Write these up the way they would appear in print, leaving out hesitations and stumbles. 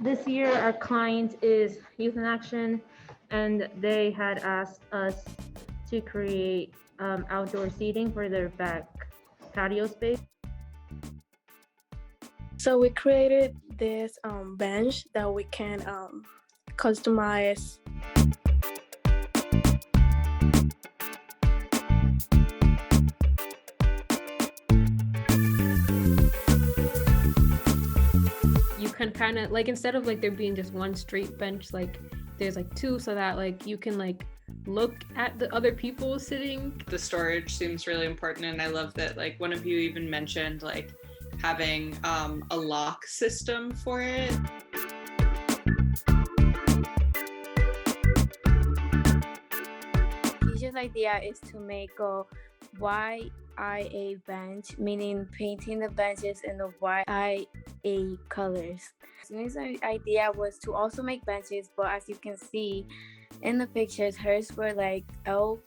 This year, our client is Youth in Action, and they had asked us to create outdoor seating for their back patio space. So we created this bench that we can customize. You can kind of like, instead of like there being just one straight bench, like there's like two, so that like you can like look at the other people sitting. The storage seems really important, and I love that like one of you even mentioned like having a lock system for it. Teacher's idea is to make a YIA bench, meaning painting the benches in the YIA colors. Sune's idea was to also make benches, but as you can see in the pictures, hers were like elk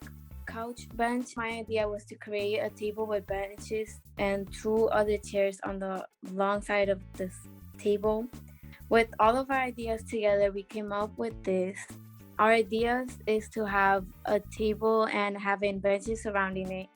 couch bench. My idea was to create a table with benches and two other chairs on the long side of this table. With all of our ideas together, we came up with this. Our ideas is to have a table and having benches surrounding it.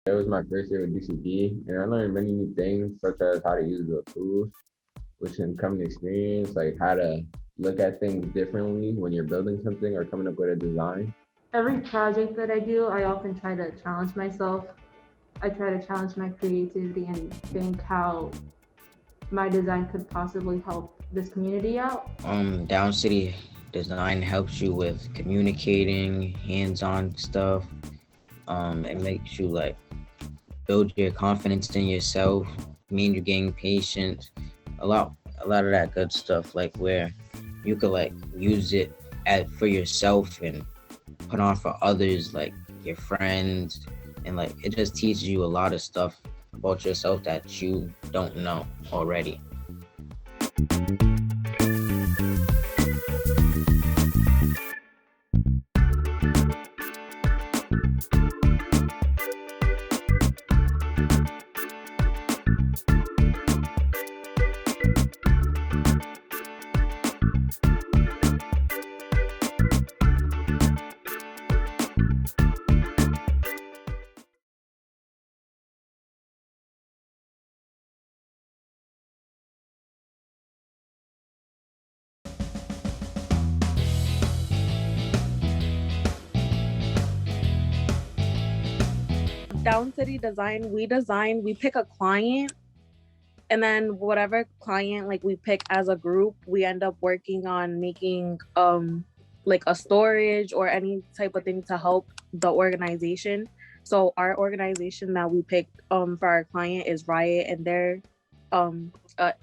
It was my first year with DCD, and I learned many new things, such as how to use the tools, which can come in experience, like how to look at things differently when you're building something or coming up with a design. Every project that I do, I often try to challenge myself. I try to challenge my creativity and think how my design could possibly help this community out. DownCity Design helps you with communicating, hands-on stuff. It makes you like build your confidence in yourself, mean you gain patience, a lot of that good stuff, like where you could like use it for yourself and put on for others, like your friends, and like it just teaches you a lot of stuff about yourself that you don't know already. DownCity Design, we pick a client, and then whatever client like we pick as a group, we end up working on making like a storage or any type of thing to help the organization. So our organization that we picked for our client is Riot, and they're an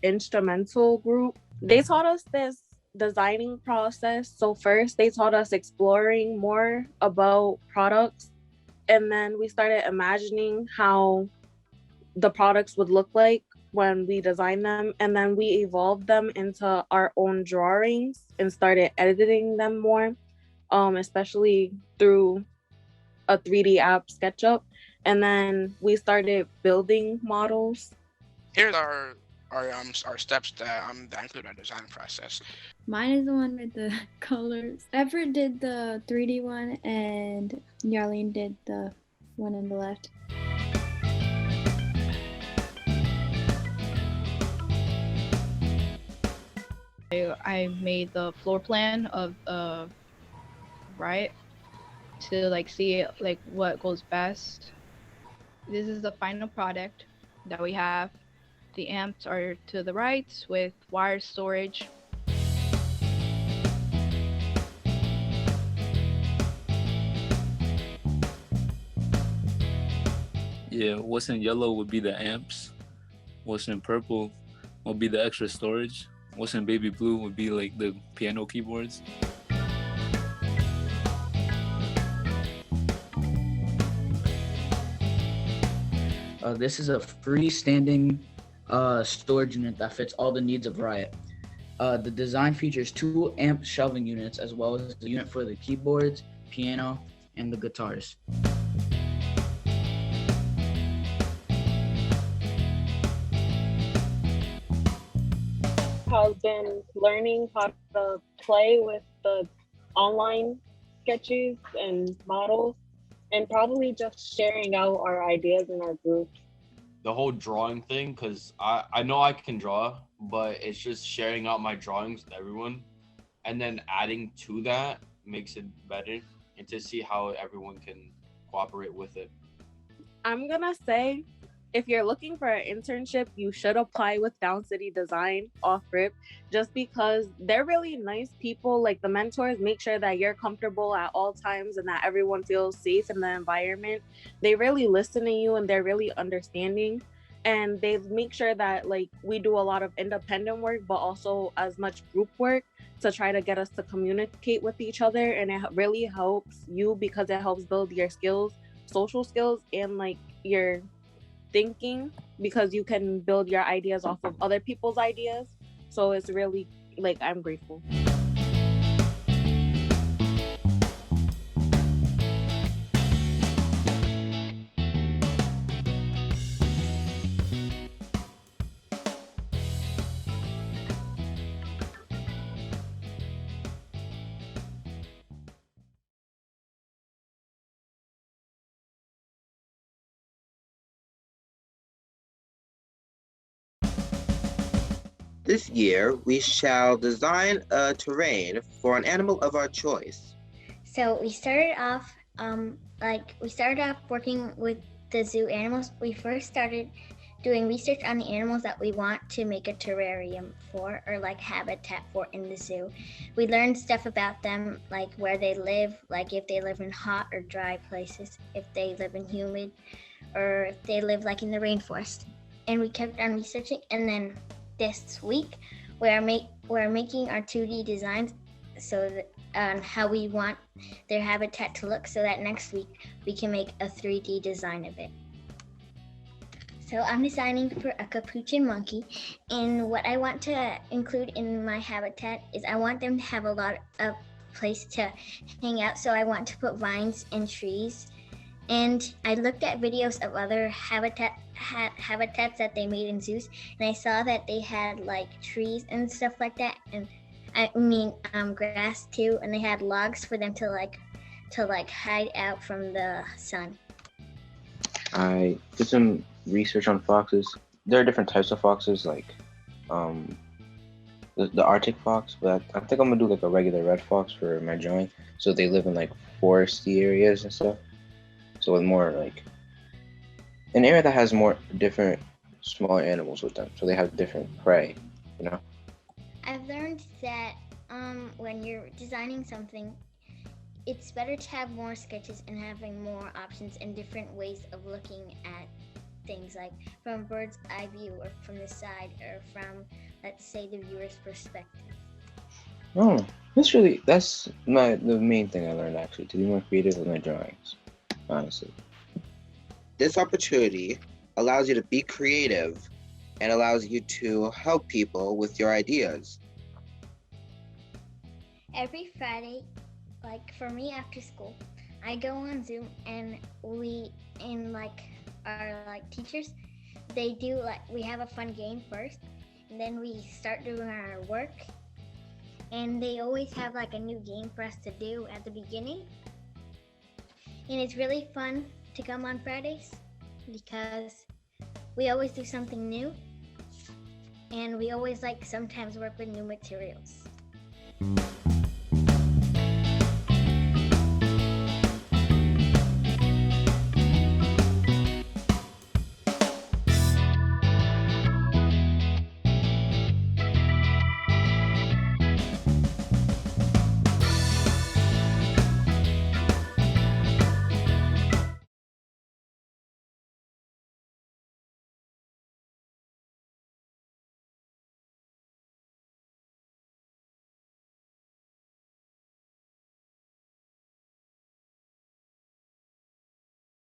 instrumental group. They taught us this designing process. So first they taught us exploring more about products, and then we started imagining how the products would look like when we designed them, and then we evolved them into our own drawings and started editing them more, especially through a 3D app, SketchUp. And then we started building models. Here's our steps that include our design process. Mine is the one with the colors. Everett did the 3D one, and Yarlene did the one on the left. I made the floor plan of Riot to like see like what goes best. This is the final product that we have. The amps are to the right with wire storage. Yeah, what's in yellow would be the amps. What's in purple would be the extra storage. What's in baby blue would be like the piano keyboards. This is a freestanding storage unit that fits all the needs of Riot. The design features 2 amp shelving units as well as a unit for the keyboards, piano, and the guitars. Has been learning how to play with the online sketches and models, and probably just sharing out our ideas in our groups. The whole drawing thing, because I know I can draw, but it's just sharing out my drawings with everyone and then adding to that makes it better, and to see how everyone can cooperate with it. I'm gonna say, if you're looking for an internship, you should apply with DownCity Design off rip, just because they're really nice people. Like, the mentors make sure that you're comfortable at all times and that everyone feels safe in the environment. They really listen to you and they're really understanding. And they make sure that, like, we do a lot of independent work, but also as much group work to try to get us to communicate with each other. And it really helps you because it helps build your skills, social skills, and like your thinking, because you can build your ideas off of other people's ideas. So it's really, like, I'm grateful. This year, we shall design a terrain for an animal of our choice. So we started off, working with the zoo animals. We first started doing research on the animals that we want to make a terrarium for, or like habitat for in the zoo. We learned stuff about them, like where they live, like if they live in hot or dry places, if they live in humid, or if they live like in the rainforest. And we kept on researching, and then this week we're making our 2D designs so that on how we want their habitat to look, so that next week we can make a 3D design of it. So I'm designing for a capuchin monkey, and what I want to include in my habitat is I want them to have a lot of place to hang out, so I want to put vines and trees. And I looked at videos of other habitats that they made in zoos, and I saw that they had like trees and stuff like that, and grass too, and they had logs for them to hide out from the sun. I did some research on foxes. There are different types of foxes, like the Arctic fox, but I think I'm gonna do like a regular red fox for my drawing. So they live in like foresty areas and stuff. So with more like an area that has more different smaller animals with them, so they have different prey, you know. I've learned that when you're designing something, it's better to have more sketches and having more options and different ways of looking at things, like from a bird's eye view, or from the side, or from, let's say, the viewer's perspective. Oh, that's the main thing I learned, actually, to be more creative with my drawings, honestly. This opportunity allows you to be creative and allows you to help people with your ideas. Every Friday, like for me after school, I go on Zoom, and our teachers, we have a fun game first, and then we start doing our work, and they always have like a new game for us to do at the beginning. And it's really fun to come on Fridays because we always do something new, and we always sometimes work with new materials.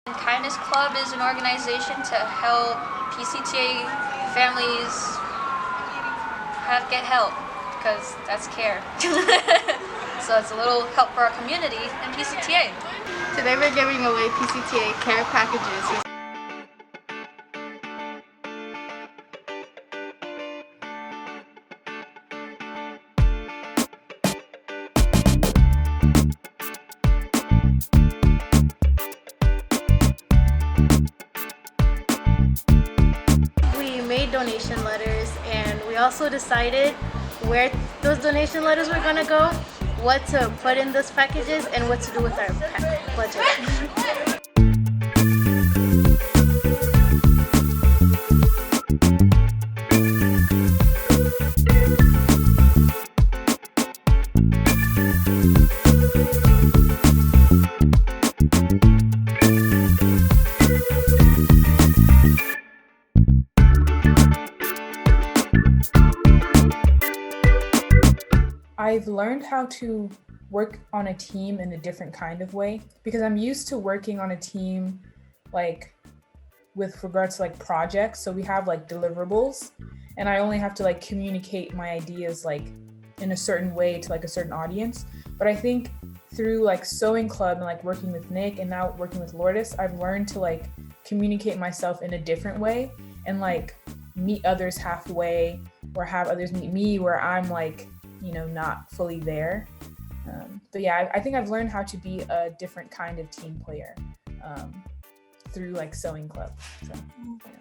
Kindness Club is an organization to help PCTA families get help because that's care. So it's a little help for our community and PCTA. Today we're giving away PCTA care packages. We made donation letters, and we also decided where those donation letters were gonna go, what to put in those packages, and what to do with our budget. I've learned how to work on a team in a different kind of way because I'm used to working on a team like with regards to like projects. So we have like deliverables and I only have to like communicate my ideas like in a certain way to like a certain audience. But I think through like Sewing Club and like working with Nick and now working with Lourdes, I've learned to like communicate myself in a different way and like meet others halfway or have others meet me where I'm like, you know, not fully there. But yeah, I think I've learned how to be a different kind of team player through like Sewing Club. So, yeah.